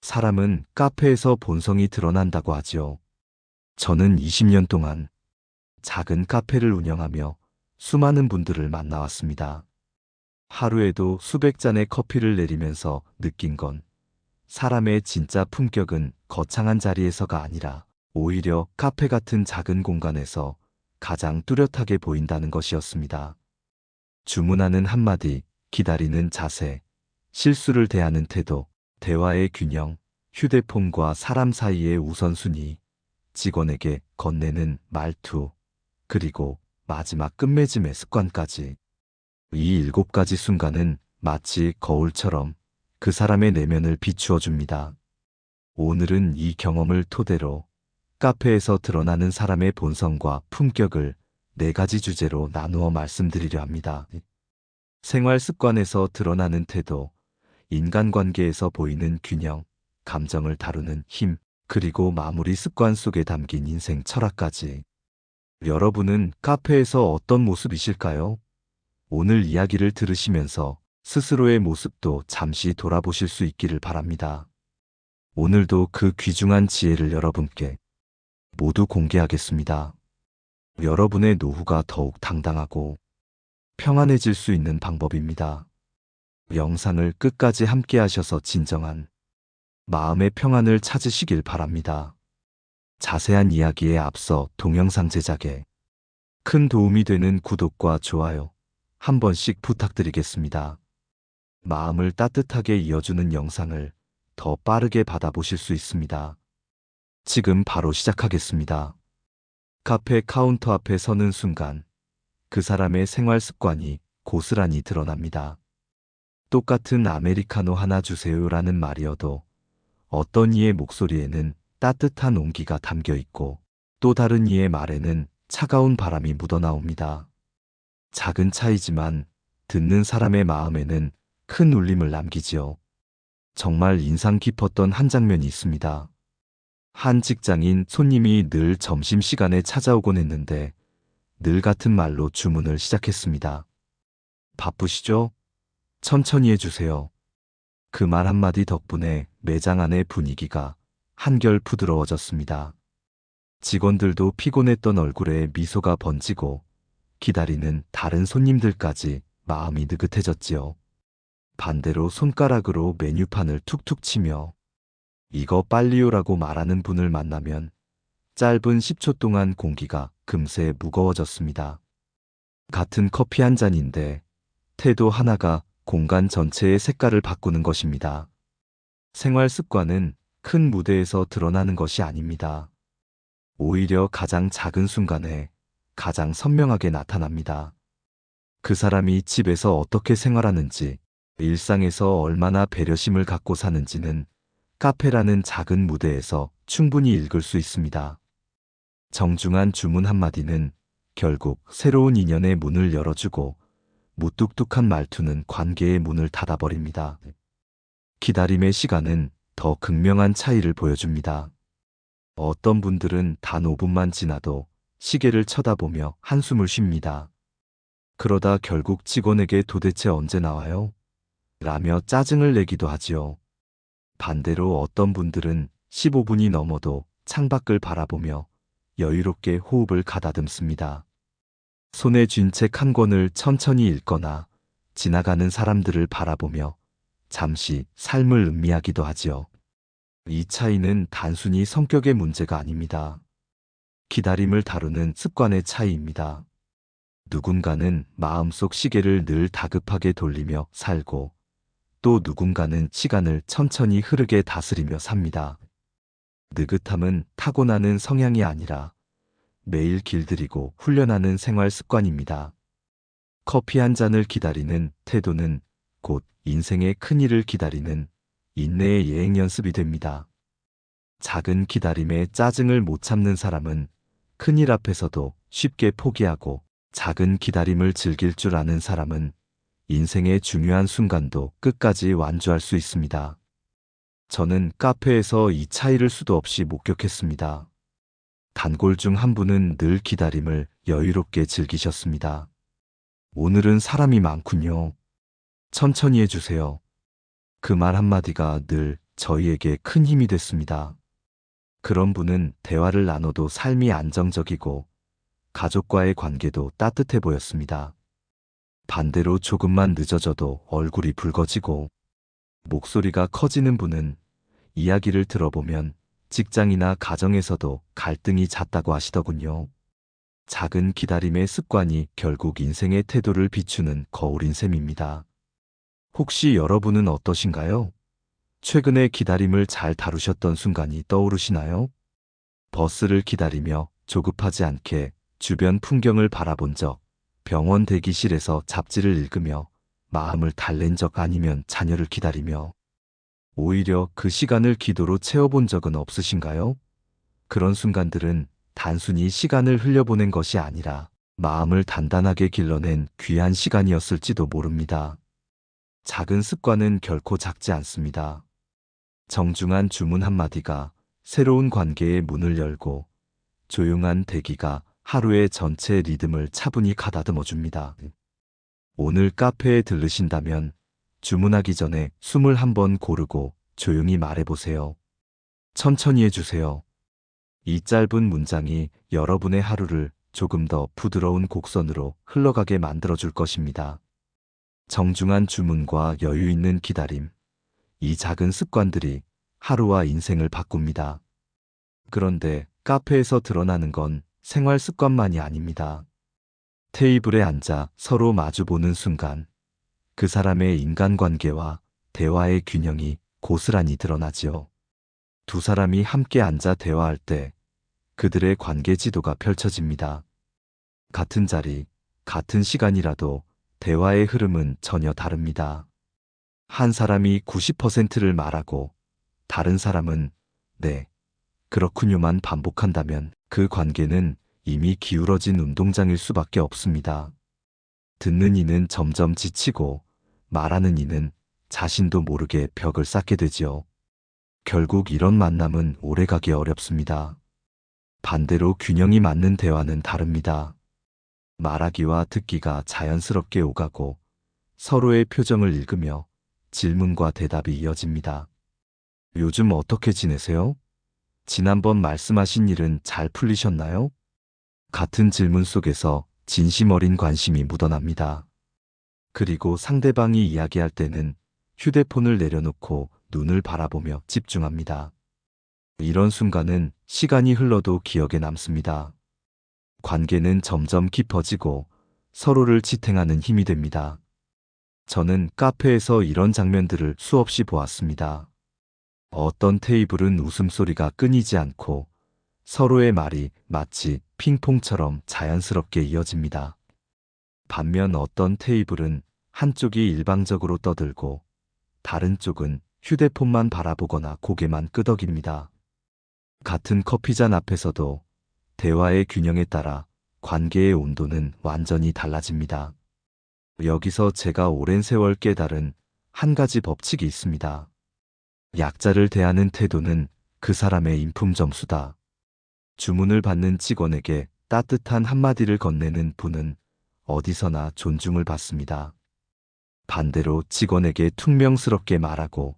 사람은 카페에서 본성이 드러난다고 하지요. 저는 20년 동안 작은 카페를 운영하며 수많은 분들을 만나왔습니다. 하루에도 수백 잔의 커피를 내리면서 느낀 건 사람의 진짜 품격은 거창한 자리에서가 아니라 오히려 카페 같은 작은 공간에서 가장 뚜렷하게 보인다는 것이었습니다. 주문하는 한마디, 기다리는 자세, 실수를 대하는 태도, 대화의 균형, 휴대폰과 사람 사이의 우선순위, 직원에게 건네는 말투, 그리고 마지막 끝맺음의 습관까지. 이 7가지 순간은 마치 거울처럼 그 사람의 내면을 비추어 줍니다. 오늘은 이 경험을 토대로 카페에서 드러나는 사람의 본성과 품격을 4가지 주제로 나누어 말씀드리려 합니다. 생활 습관에서 드러나는 태도, 인간관계에서 보이는 균형, 감정을 다루는 힘, 그리고 마무리 습관 속에 담긴 인생 철학까지. 여러분은 카페에서 어떤 모습이실까요? 오늘 이야기를 들으시면서 스스로의 모습도 잠시 돌아보실 수 있기를 바랍니다. 오늘도 그 귀중한 지혜를 여러분께 모두 공개하겠습니다. 여러분의 노후가 더욱 당당하고 평안해질 수 있는 방법입니다. 영상을 끝까지 함께 하셔서 진정한 마음의 평안을 찾으시길 바랍니다. 자세한 이야기에 앞서 동영상 제작에 큰 도움이 되는 구독과 좋아요 한 번씩 부탁드리겠습니다. 마음을 따뜻하게 이어주는 영상을 더 빠르게 받아보실 수 있습니다. 지금 바로 시작하겠습니다. 카페 카운터 앞에 서는 순간 그 사람의 생활 습관이 고스란히 드러납니다. 똑같은 아메리카노 하나 주세요라는 말이어도 어떤 이의 목소리에는 따뜻한 온기가 담겨 있고 또 다른 이의 말에는 차가운 바람이 묻어나옵니다. 작은 차이지만 듣는 사람의 마음에는 큰 울림을 남기지요. 정말 인상 깊었던 한 장면이 있습니다. 한 직장인 손님이 늘 점심시간에 찾아오곤 했는데 늘 같은 말로 주문을 시작했습니다. 바쁘시죠? 천천히 해주세요. 그 말 한마디 덕분에 매장 안의 분위기가 한결 부드러워졌습니다. 직원들도 피곤했던 얼굴에 미소가 번지고 기다리는 다른 손님들까지 마음이 느긋해졌지요. 반대로 손가락으로 메뉴판을 툭툭 치며 이거 빨리요라고 말하는 분을 만나면 짧은 10초 동안 공기가 금세 무거워졌습니다. 같은 커피 한 잔인데 태도 하나가 공간 전체의 색깔을 바꾸는 것입니다. 생활 습관은 큰 무대에서 드러나는 것이 아닙니다. 오히려 가장 작은 순간에 가장 선명하게 나타납니다. 그 사람이 집에서 어떻게 생활하는지, 일상에서 얼마나 배려심을 갖고 사는지는 카페라는 작은 무대에서 충분히 읽을 수 있습니다. 정중한 주문 한마디는 결국 새로운 인연의 문을 열어주고 무뚝뚝한 말투는 관계의 문을 닫아버립니다. 기다림의 시간은 더 극명한 차이를 보여줍니다. 어떤 분들은 단 5분만 지나도 시계를 쳐다보며 한숨을 쉽니다. 그러다 결국 직원에게 도대체 언제 나와요? 라며 짜증을 내기도 하지요. 반대로 어떤 분들은 15분이 넘어도 창밖을 바라보며 여유롭게 호흡을 가다듬습니다. 손에 쥔 책 한 권을 천천히 읽거나 지나가는 사람들을 바라보며 잠시 삶을 음미하기도 하지요. 이 차이는 단순히 성격의 문제가 아닙니다. 기다림을 다루는 습관의 차이입니다. 누군가는 마음속 시계를 늘 다급하게 돌리며 살고 또 누군가는 시간을 천천히 흐르게 다스리며 삽니다. 느긋함은 타고나는 성향이 아니라 매일 길들이고 훈련하는 생활 습관입니다. 커피 한 잔을 기다리는 태도는 곧 인생의 큰일을 기다리는 인내의 예행 연습이 됩니다. 작은 기다림에 짜증을 못 참는 사람은 큰일 앞에서도 쉽게 포기하고 작은 기다림을 즐길 줄 아는 사람은 인생의 중요한 순간도 끝까지 완주할 수 있습니다. 저는 카페에서 이 차이를 수도 없이 목격했습니다. 단골 중 한 분은 늘 기다림을 여유롭게 즐기셨습니다. 오늘은 사람이 많군요. 천천히 해주세요. 그 말 한마디가 늘 저희에게 큰 힘이 됐습니다. 그런 분은 대화를 나눠도 삶이 안정적이고 가족과의 관계도 따뜻해 보였습니다. 반대로 조금만 늦어져도 얼굴이 붉어지고 목소리가 커지는 분은 이야기를 들어보면 직장이나 가정에서도 갈등이 잦다고 하시더군요. 작은 기다림의 습관이 결국 인생의 태도를 비추는 거울인 셈입니다. 혹시 여러분은 어떠신가요? 최근에 기다림을 잘 다루셨던 순간이 떠오르시나요? 버스를 기다리며 조급하지 않게 주변 풍경을 바라본 적, 병원 대기실에서 잡지를 읽으며 마음을 달랜 적 아니면 자녀를 기다리며 오히려 그 시간을 기도로 채워본 적은 없으신가요? 그런 순간들은 단순히 시간을 흘려보낸 것이 아니라 마음을 단단하게 길러낸 귀한 시간이었을지도 모릅니다. 작은 습관은 결코 작지 않습니다. 정중한 주문 한마디가 새로운 관계의 문을 열고 조용한 대기가 하루의 전체 리듬을 차분히 가다듬어 줍니다. 오늘 카페에 들르신다면 주문하기 전에 숨을 한번 고르고 조용히 말해보세요. 천천히 해주세요. 이 짧은 문장이 여러분의 하루를 조금 더 부드러운 곡선으로 흘러가게 만들어줄 것입니다. 정중한 주문과 여유 있는 기다림, 이 작은 습관들이 하루와 인생을 바꿉니다. 그런데 카페에서 드러나는 건 생활 습관만이 아닙니다. 테이블에 앉아 서로 마주보는 순간 그 사람의 인간관계와 대화의 균형이 고스란히 드러나지요. 두 사람이 함께 앉아 대화할 때 그들의 관계 지도가 펼쳐집니다. 같은 자리, 같은 시간이라도 대화의 흐름은 전혀 다릅니다. 한 사람이 90%를 말하고 다른 사람은 네, 그렇군요만 반복한다면 그 관계는 이미 기울어진 운동장일 수밖에 없습니다. 듣는 이는 점점 지치고 말하는 이는 자신도 모르게 벽을 쌓게 되지요. 결국 이런 만남은 오래가기 어렵습니다. 반대로 균형이 맞는 대화는 다릅니다. 말하기와 듣기가 자연스럽게 오가고 서로의 표정을 읽으며 질문과 대답이 이어집니다. 요즘 어떻게 지내세요? 지난번 말씀하신 일은 잘 풀리셨나요? 같은 질문 속에서 진심 어린 관심이 묻어납니다. 그리고 상대방이 이야기할 때는 휴대폰을 내려놓고 눈을 바라보며 집중합니다. 이런 순간은 시간이 흘러도 기억에 남습니다. 관계는 점점 깊어지고 서로를 지탱하는 힘이 됩니다. 저는 카페에서 이런 장면들을 수없이 보았습니다. 어떤 테이블은 웃음소리가 끊이지 않고 서로의 말이 마치 핑퐁처럼 자연스럽게 이어집니다. 반면 어떤 테이블은 한쪽이 일방적으로 떠들고 다른 쪽은 휴대폰만 바라보거나 고개만 끄덕입니다. 같은 커피잔 앞에서도 대화의 균형에 따라 관계의 온도는 완전히 달라집니다. 여기서 제가 오랜 세월 깨달은 한 가지 법칙이 있습니다. 약자를 대하는 태도는 그 사람의 인품 점수다. 주문을 받는 직원에게 따뜻한 한마디를 건네는 분은 어디서나 존중을 받습니다. 반대로 직원에게 퉁명스럽게 말하고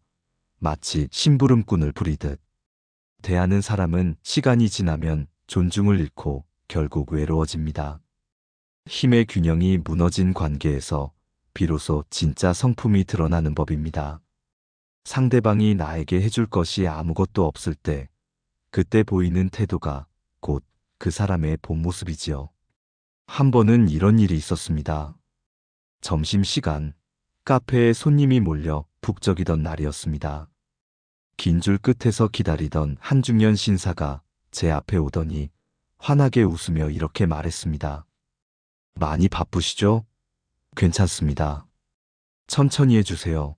마치 심부름꾼을 부리듯 대하는 사람은 시간이 지나면 존중을 잃고 결국 외로워집니다. 힘의 균형이 무너진 관계에서 비로소 진짜 성품이 드러나는 법입니다. 상대방이 나에게 해줄 것이 아무것도 없을 때 그때 보이는 태도가 곧 그 사람의 본 모습이지요. 한 번은 이런 일이 있었습니다. 점심시간 카페에 손님이 몰려 북적이던 날이었습니다. 긴 줄 끝에서 기다리던 한 중년 신사가 제 앞에 오더니 환하게 웃으며 이렇게 말했습니다. 많이 바쁘시죠? 괜찮습니다. 천천히 해주세요.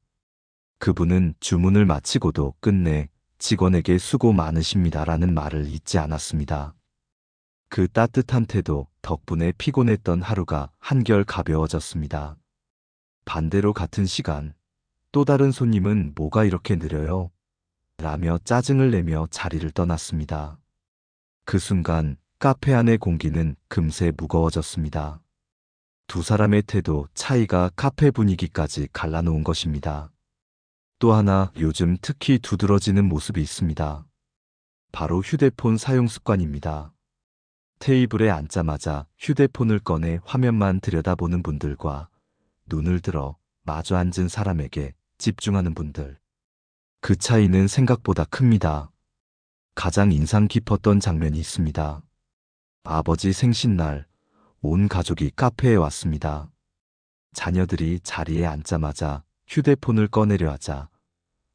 그분은 주문을 마치고도 끝내 직원에게 수고 많으십니다라는 말을 잊지 않았습니다. 그 따뜻한 태도 덕분에 피곤했던 하루가 한결 가벼워졌습니다. 반대로 같은 시간 또 다른 손님은 뭐가 이렇게 느려요? 라며 짜증을 내며 자리를 떠났습니다. 그 순간 카페 안의 공기는 금세 무거워졌습니다. 두 사람의 태도 차이가 카페 분위기까지 갈라놓은 것입니다. 또 하나 요즘 특히 두드러지는 모습이 있습니다. 바로 휴대폰 사용 습관입니다. 테이블에 앉자마자 휴대폰을 꺼내 화면만 들여다보는 분들과 눈을 들어 마주 앉은 사람에게 집중하는 분들. 그 차이는 생각보다 큽니다. 가장 인상 깊었던 장면이 있습니다. 아버지 생신날, 온 가족이 카페에 왔습니다. 자녀들이 자리에 앉자마자 휴대폰을 꺼내려 하자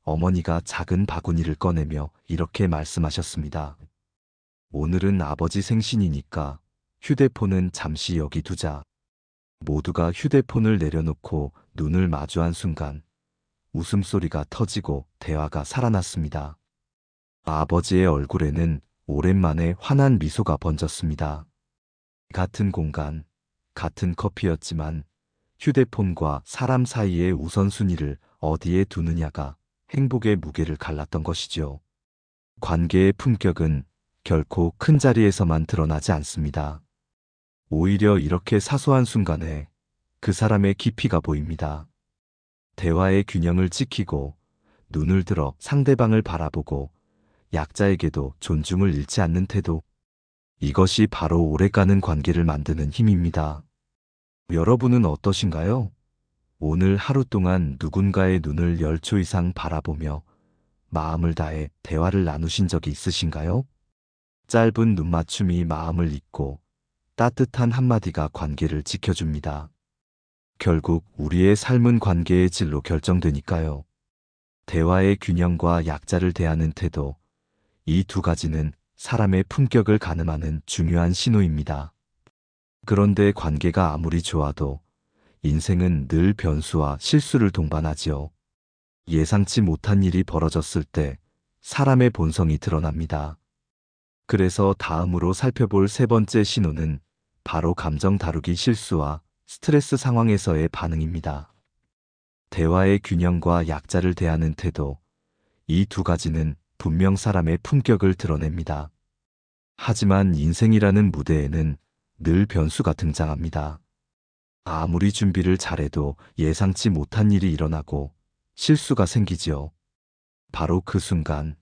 어머니가 작은 바구니를 꺼내며 이렇게 말씀하셨습니다. 오늘은 아버지 생신이니까 휴대폰은 잠시 여기 두자. 모두가 휴대폰을 내려놓고 눈을 마주한 순간 웃음소리가 터지고 대화가 살아났습니다. 아버지의 얼굴에는 오랜만에 환한 미소가 번졌습니다. 같은 공간, 같은 커피였지만 휴대폰과 사람 사이의 우선순위를 어디에 두느냐가 행복의 무게를 갈랐던 것이죠. 관계의 품격은 결코 큰 자리에서만 드러나지 않습니다. 오히려 이렇게 사소한 순간에 그 사람의 깊이가 보입니다. 대화의 균형을 지키고 눈을 들어 상대방을 바라보고 약자에게도 존중을 잃지 않는 태도. 이것이 바로 오래가는 관계를 만드는 힘입니다. 여러분은 어떠신가요? 오늘 하루 동안 누군가의 눈을 10초 이상 바라보며 마음을 다해 대화를 나누신 적이 있으신가요? 짧은 눈맞춤이 마음을 잇고 따뜻한 한마디가 관계를 지켜줍니다. 결국 우리의 삶은 관계의 질로 결정되니까요. 대화의 균형과 약자를 대하는 태도, 이 두 가지는 사람의 품격을 가늠하는 중요한 신호입니다. 그런데 관계가 아무리 좋아도 인생은 늘 변수와 실수를 동반하지요. 예상치 못한 일이 벌어졌을 때 사람의 본성이 드러납니다. 그래서 다음으로 살펴볼 세 번째 신호는 바로 감정 다루기 실수와 스트레스 상황에서의 반응입니다. 대화의 균형과 약자를 대하는 태도, 이 두 가지는 분명 사람의 품격을 드러냅니다. 하지만 인생이라는 무대에는 늘 변수가 등장합니다. 아무리 준비를 잘해도 예상치 못한 일이 일어나고 실수가 생기지요. 바로 그 순간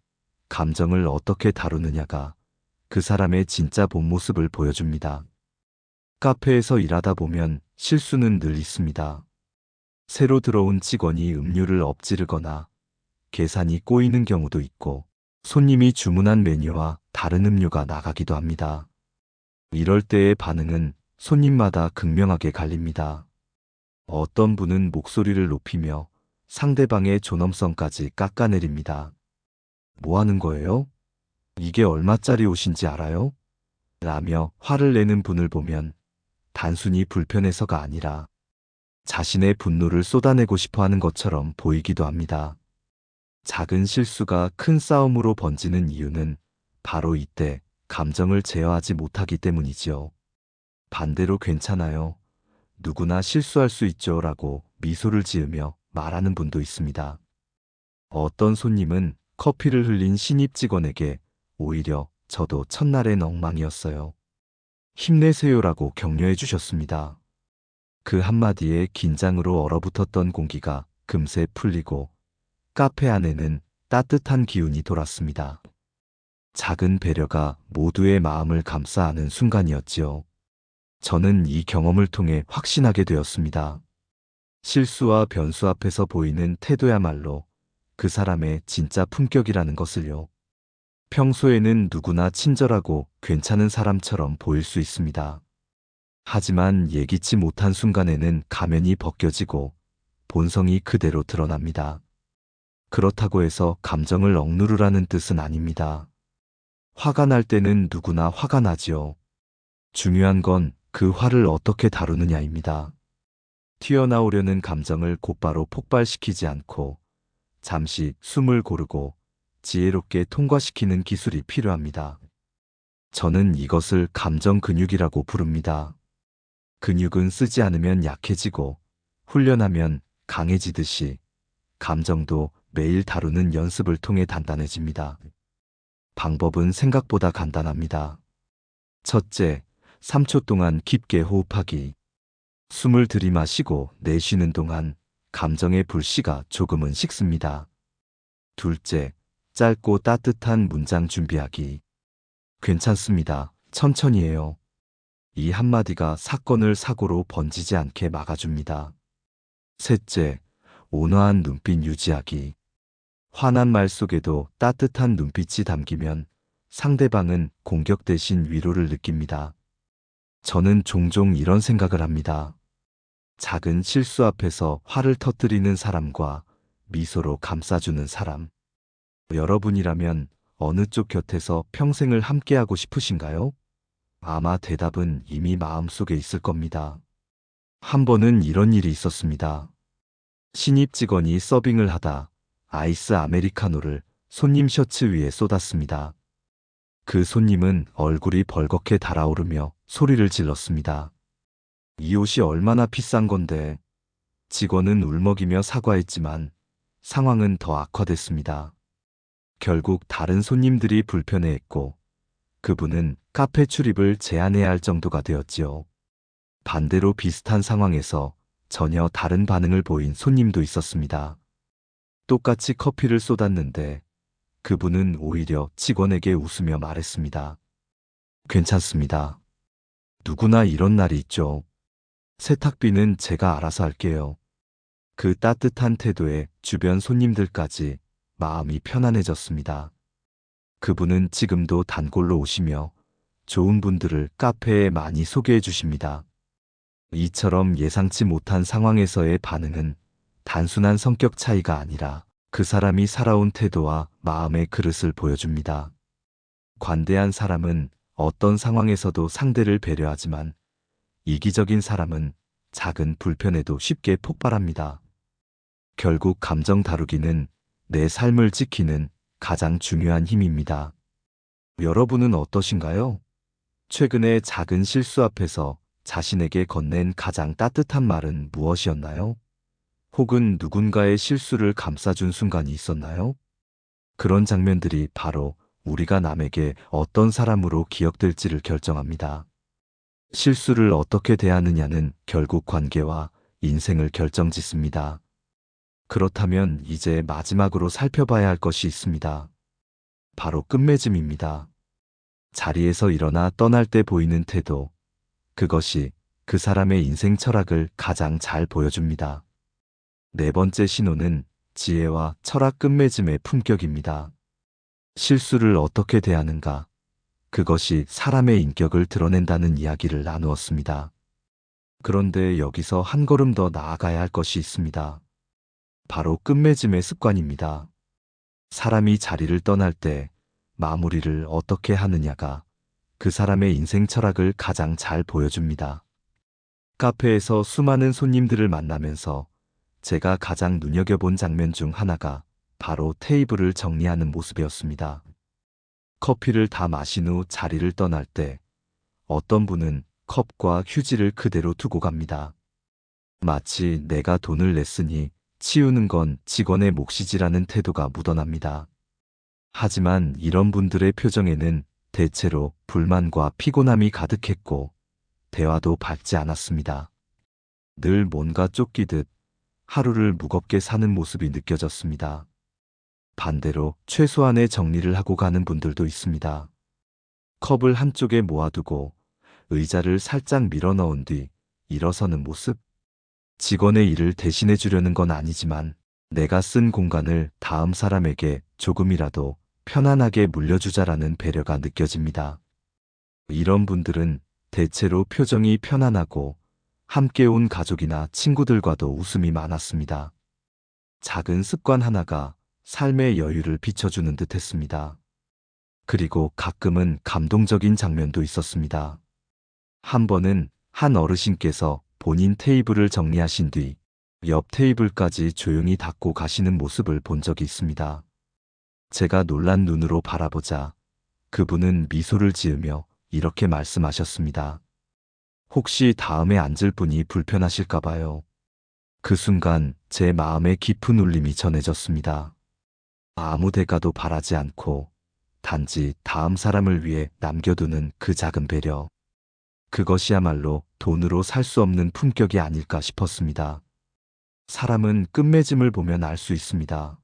감정을 어떻게 다루느냐가 그 사람의 진짜 본 모습을 보여줍니다. 카페에서 일하다 보면 실수는 늘 있습니다. 새로 들어온 직원이 음료를 엎지르거나 계산이 꼬이는 경우도 있고 손님이 주문한 메뉴와 다른 음료가 나가기도 합니다. 이럴 때의 반응은 손님마다 극명하게 갈립니다. 어떤 분은 목소리를 높이며 상대방의 존엄성까지 깎아내립니다. 뭐 하는 거예요? 이게 얼마짜리 옷인지 알아요? 라며 화를 내는 분을 보면 단순히 불편해서가 아니라 자신의 분노를 쏟아내고 싶어 하는 것처럼 보이기도 합니다. 작은 실수가 큰 싸움으로 번지는 이유는 바로 이때 감정을 제어하지 못하기 때문이지요. 반대로 괜찮아요. 누구나 실수할 수 있죠 라고 미소를 지으며 말하는 분도 있습니다. 어떤 손님은 커피를 흘린 신입 직원에게 오히려 저도 첫날엔 엉망이었어요. 힘내세요라고 격려해 주셨습니다. 그 한마디에 긴장으로 얼어붙었던 공기가 금세 풀리고 카페 안에는 따뜻한 기운이 돌았습니다. 작은 배려가 모두의 마음을 감싸 안은 순간이었지요. 저는 이 경험을 통해 확신하게 되었습니다. 실수와 변수 앞에서 보이는 태도야말로 그 사람의 진짜 품격이라는 것을요. 평소에는 누구나 친절하고 괜찮은 사람처럼 보일 수 있습니다. 하지만 예기치 못한 순간에는 가면이 벗겨지고 본성이 그대로 드러납니다. 그렇다고 해서 감정을 억누르라는 뜻은 아닙니다. 화가 날 때는 누구나 화가 나지요. 중요한 건 그 화를 어떻게 다루느냐입니다. 튀어나오려는 감정을 곧바로 폭발시키지 않고 잠시 숨을 고르고 지혜롭게 통과시키는 기술이 필요합니다. 저는 이것을 감정 근육이라고 부릅니다. 근육은 쓰지 않으면 약해지고 훈련하면 강해지듯이 감정도 매일 다루는 연습을 통해 단단해집니다. 방법은 생각보다 간단합니다. 첫째, 3초 동안 깊게 호흡하기. 숨을 들이마시고 내쉬는 동안 감정의 불씨가 조금은 식습니다. 둘째, 짧고 따뜻한 문장 준비하기. 괜찮습니다. 천천히 해요. 이 한마디가 사건을 사고로 번지지 않게 막아줍니다. 셋째, 온화한 눈빛 유지하기. 화난 말 속에도 따뜻한 눈빛이 담기면 상대방은 공격 대신 위로를 느낍니다. 저는 종종 이런 생각을 합니다. 작은 실수 앞에서 화를 터뜨리는 사람과 미소로 감싸주는 사람. 여러분이라면 어느 쪽 곁에서 평생을 함께하고 싶으신가요? 아마 대답은 이미 마음속에 있을 겁니다. 한 번은 이런 일이 있었습니다. 신입 직원이 서빙을 하다 아이스 아메리카노를 손님 셔츠 위에 쏟았습니다. 그 손님은 얼굴이 벌겋게 달아오르며 소리를 질렀습니다. 이 옷이 얼마나 비싼 건데. 직원은 울먹이며 사과했지만 상황은 더 악화됐습니다. 결국 다른 손님들이 불편해했고 그분은 카페 출입을 제한해야 할 정도가 되었지요. 반대로 비슷한 상황에서 전혀 다른 반응을 보인 손님도 있었습니다. 똑같이 커피를 쏟았는데 그분은 오히려 직원에게 웃으며 말했습니다. 괜찮습니다. 누구나 이런 날이 있죠. 세탁비는 제가 알아서 할게요. 그 따뜻한 태도에 주변 손님들까지 마음이 편안해졌습니다. 그분은 지금도 단골로 오시며 좋은 분들을 카페에 많이 소개해 주십니다. 이처럼 예상치 못한 상황에서의 반응은 단순한 성격 차이가 아니라 그 사람이 살아온 태도와 마음의 그릇을 보여줍니다. 관대한 사람은 어떤 상황에서도 상대를 배려하지만 이기적인 사람은 작은 불편에도 쉽게 폭발합니다. 결국 감정 다루기는 내 삶을 지키는 가장 중요한 힘입니다. 여러분은 어떠신가요? 최근에 작은 실수 앞에서 자신에게 건넨 가장 따뜻한 말은 무엇이었나요? 혹은 누군가의 실수를 감싸준 순간이 있었나요? 그런 장면들이 바로 우리가 남에게 어떤 사람으로 기억될지를 결정합니다. 실수를 어떻게 대하느냐는 결국 관계와 인생을 결정짓습니다. 그렇다면 이제 마지막으로 살펴봐야 할 것이 있습니다. 바로 끝맺음입니다. 자리에서 일어나 떠날 때 보이는 태도, 그것이 그 사람의 인생 철학을 가장 잘 보여줍니다. 네 번째 신호는 지혜와 철학 끝맺음의 품격입니다. 실수를 어떻게 대하는가, 그것이 사람의 인격을 드러낸다는 이야기를 나누었습니다. 그런데 여기서 한 걸음 더 나아가야 할 것이 있습니다. 바로 끝맺음의 습관입니다. 사람이 자리를 떠날 때 마무리를 어떻게 하느냐가 그 사람의 인생 철학을 가장 잘 보여줍니다. 카페에서 수많은 손님들을 만나면서 제가 가장 눈여겨본 장면 중 하나가 바로 테이블을 정리하는 모습이었습니다. 커피를 다 마신 후 자리를 떠날 때 어떤 분은 컵과 휴지를 그대로 두고 갑니다. 마치 내가 돈을 냈으니 치우는 건 직원의 몫이지라는 태도가 묻어납니다. 하지만 이런 분들의 표정에는 대체로 불만과 피곤함이 가득했고 대화도 밝지 않았습니다. 늘 뭔가 쫓기듯 하루를 무겁게 사는 모습이 느껴졌습니다. 반대로 최소한의 정리를 하고 가는 분들도 있습니다. 컵을 한쪽에 모아두고 의자를 살짝 밀어 넣은 뒤 일어서는 모습. 직원의 일을 대신해 주려는 건 아니지만 내가 쓴 공간을 다음 사람에게 조금이라도 편안하게 물려주자라는 배려가 느껴집니다. 이런 분들은 대체로 표정이 편안하고 함께 온 가족이나 친구들과도 웃음이 많았습니다. 작은 습관 하나가 삶의 여유를 비춰주는 듯 했습니다. 그리고 가끔은 감동적인 장면도 있었습니다. 한 번은 한 어르신께서 본인 테이블을 정리하신 뒤 옆 테이블까지 조용히 닦고 가시는 모습을 본 적이 있습니다. 제가 놀란 눈으로 바라보자 그분은 미소를 지으며 이렇게 말씀하셨습니다. 혹시 다음에 앉을 분이 불편하실까 봐요. 그 순간 제 마음에 깊은 울림이 전해졌습니다. 아무 대가도 바라지 않고 단지 다음 사람을 위해 남겨두는 그 작은 배려. 그것이야말로 돈으로 살 수 없는 품격이 아닐까 싶었습니다. 사람은 끝맺음을 보면 알 수 있습니다.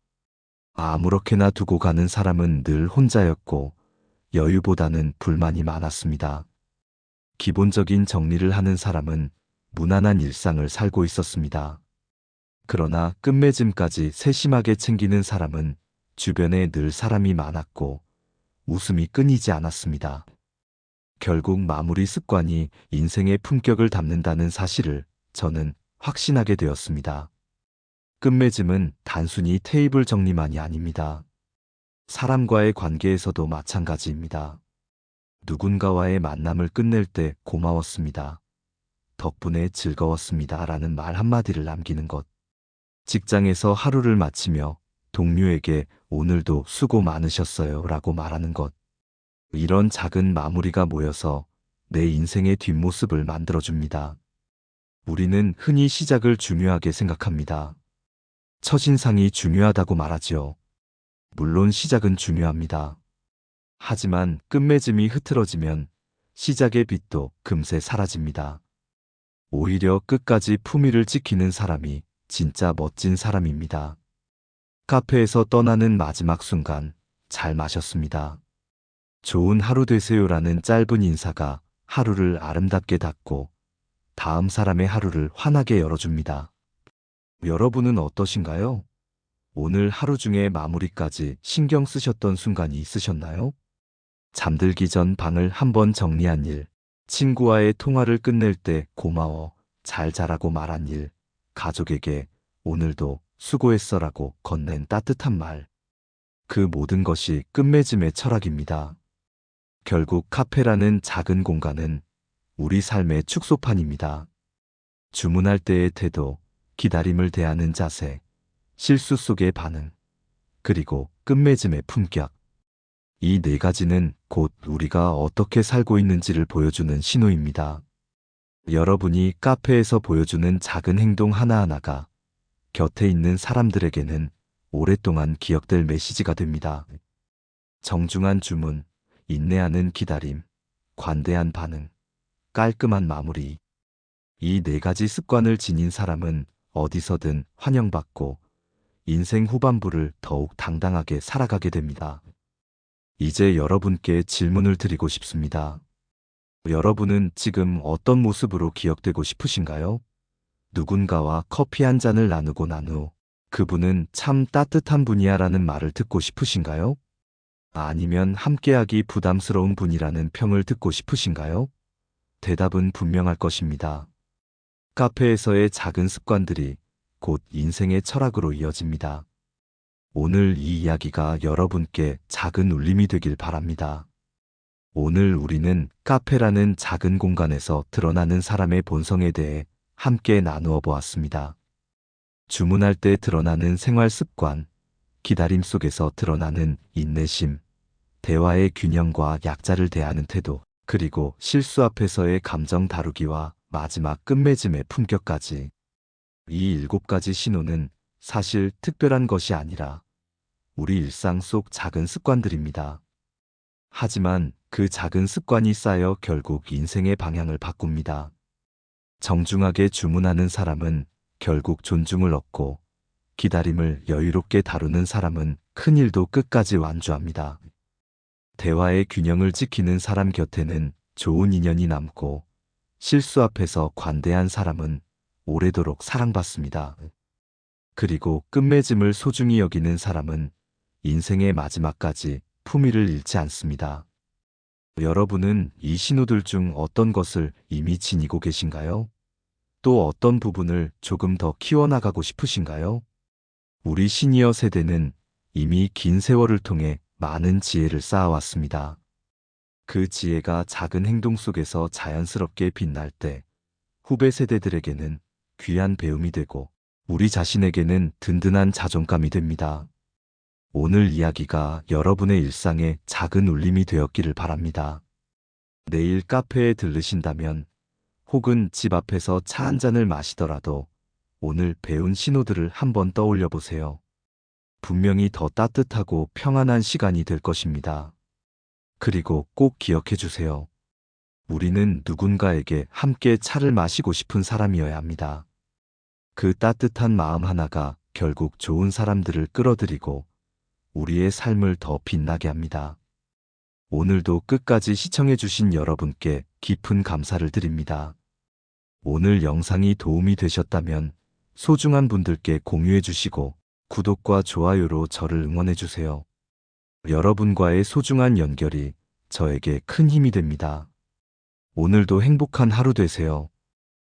아무렇게나 두고 가는 사람은 늘 혼자였고 여유보다는 불만이 많았습니다. 기본적인 정리를 하는 사람은 무난한 일상을 살고 있었습니다. 그러나 끝맺음까지 세심하게 챙기는 사람은 주변에 늘 사람이 많았고 웃음이 끊이지 않았습니다. 결국 마무리 습관이 인생의 품격을 담는다는 사실을 저는 확신하게 되었습니다. 끝맺음은 단순히 테이블 정리만이 아닙니다. 사람과의 관계에서도 마찬가지입니다. 누군가와의 만남을 끝낼 때 고마웠습니다. 덕분에 즐거웠습니다. 라는 말 한마디를 남기는 것. 직장에서 하루를 마치며 동료에게 오늘도 수고 많으셨어요. 라고 말하는 것. 이런 작은 마무리가 모여서 내 인생의 뒷모습을 만들어줍니다. 우리는 흔히 시작을 중요하게 생각합니다. 첫인상이 중요하다고 말하지요. 물론 시작은 중요합니다. 하지만 끝맺음이 흐트러지면 시작의 빛도 금세 사라집니다. 오히려 끝까지 품위를 지키는 사람이 진짜 멋진 사람입니다. 카페에서 떠나는 마지막 순간, 잘 마셨습니다. 좋은 하루 되세요라는 짧은 인사가 하루를 아름답게 닫고 다음 사람의 하루를 환하게 열어줍니다. 여러분은 어떠신가요? 오늘 하루 중에 마무리까지 신경 쓰셨던 순간이 있으셨나요? 잠들기 전 방을 한번 정리한 일, 친구와의 통화를 끝낼 때 고마워, 잘 자라고 말한 일, 가족에게 오늘도 수고했어라고 건넨 따뜻한 말. 그 모든 것이 끝맺음의 철학입니다. 결국 카페라는 작은 공간은 우리 삶의 축소판입니다. 주문할 때의 태도, 기다림을 대하는 자세, 실수 속의 반응, 그리고 끝맺음의 품격. 이 네 가지는 곧 우리가 어떻게 살고 있는지를 보여주는 신호입니다. 여러분이 카페에서 보여주는 작은 행동 하나하나가 곁에 있는 사람들에게는 오랫동안 기억될 메시지가 됩니다. 정중한 주문, 인내하는 기다림, 관대한 반응, 깔끔한 마무리. 이 네 가지 습관을 지닌 사람은 어디서든 환영받고 인생 후반부를 더욱 당당하게 살아가게 됩니다. 이제 여러분께 질문을 드리고 싶습니다. 여러분은 지금 어떤 모습으로 기억되고 싶으신가요? 누군가와 커피 한 잔을 나누고 난 후 그분은 참 따뜻한 분이야라는 말을 듣고 싶으신가요? 아니면 함께하기 부담스러운 분이라는 평을 듣고 싶으신가요? 대답은 분명할 것입니다. 카페에서의 작은 습관들이 곧 인생의 철학으로 이어집니다. 오늘 이 이야기가 여러분께 작은 울림이 되길 바랍니다. 오늘 우리는 카페라는 작은 공간에서 드러나는 사람의 본성에 대해 함께 나누어 보았습니다. 주문할 때 드러나는 생활 습관, 기다림 속에서 드러나는 인내심, 대화의 균형과 약자를 대하는 태도, 그리고 실수 앞에서의 감정 다루기와 마지막 끝맺음의 품격까지. 이 7가지 신호는 사실 특별한 것이 아니라 우리 일상 속 작은 습관들입니다. 하지만 그 작은 습관이 쌓여 결국 인생의 방향을 바꿉니다. 정중하게 주문하는 사람은 결국 존중을 얻고 기다림을 여유롭게 다루는 사람은 큰 일도 끝까지 완주합니다. 대화의 균형을 지키는 사람 곁에는 좋은 인연이 남고 실수 앞에서 관대한 사람은 오래도록 사랑받습니다. 그리고 끝맺음을 소중히 여기는 사람은 인생의 마지막까지 품위를 잃지 않습니다. 여러분은 이 신호들 중 어떤 것을 이미 지니고 계신가요? 또 어떤 부분을 조금 더 키워나가고 싶으신가요? 우리 시니어 세대는 이미 긴 세월을 통해 많은 지혜를 쌓아왔습니다. 그 지혜가 작은 행동 속에서 자연스럽게 빛날 때 후배 세대들에게는 귀한 배움이 되고 우리 자신에게는 든든한 자존감이 됩니다. 오늘 이야기가 여러분의 일상에 작은 울림이 되었기를 바랍니다. 내일 카페에 들르신다면 혹은 집 앞에서 차 한 잔을 마시더라도 오늘 배운 신호들을 한번 떠올려 보세요. 분명히 더 따뜻하고 평안한 시간이 될 것입니다. 그리고 꼭 기억해 주세요. 우리는 누군가에게 함께 차를 마시고 싶은 사람이어야 합니다. 그 따뜻한 마음 하나가 결국 좋은 사람들을 끌어들이고 우리의 삶을 더 빛나게 합니다. 오늘도 끝까지 시청해주신 여러분께 깊은 감사를 드립니다. 오늘 영상이 도움이 되셨다면 소중한 분들께 공유해주시고 구독과 좋아요로 저를 응원해주세요. 여러분과의 소중한 연결이 저에게 큰 힘이 됩니다. 오늘도 행복한 하루 되세요.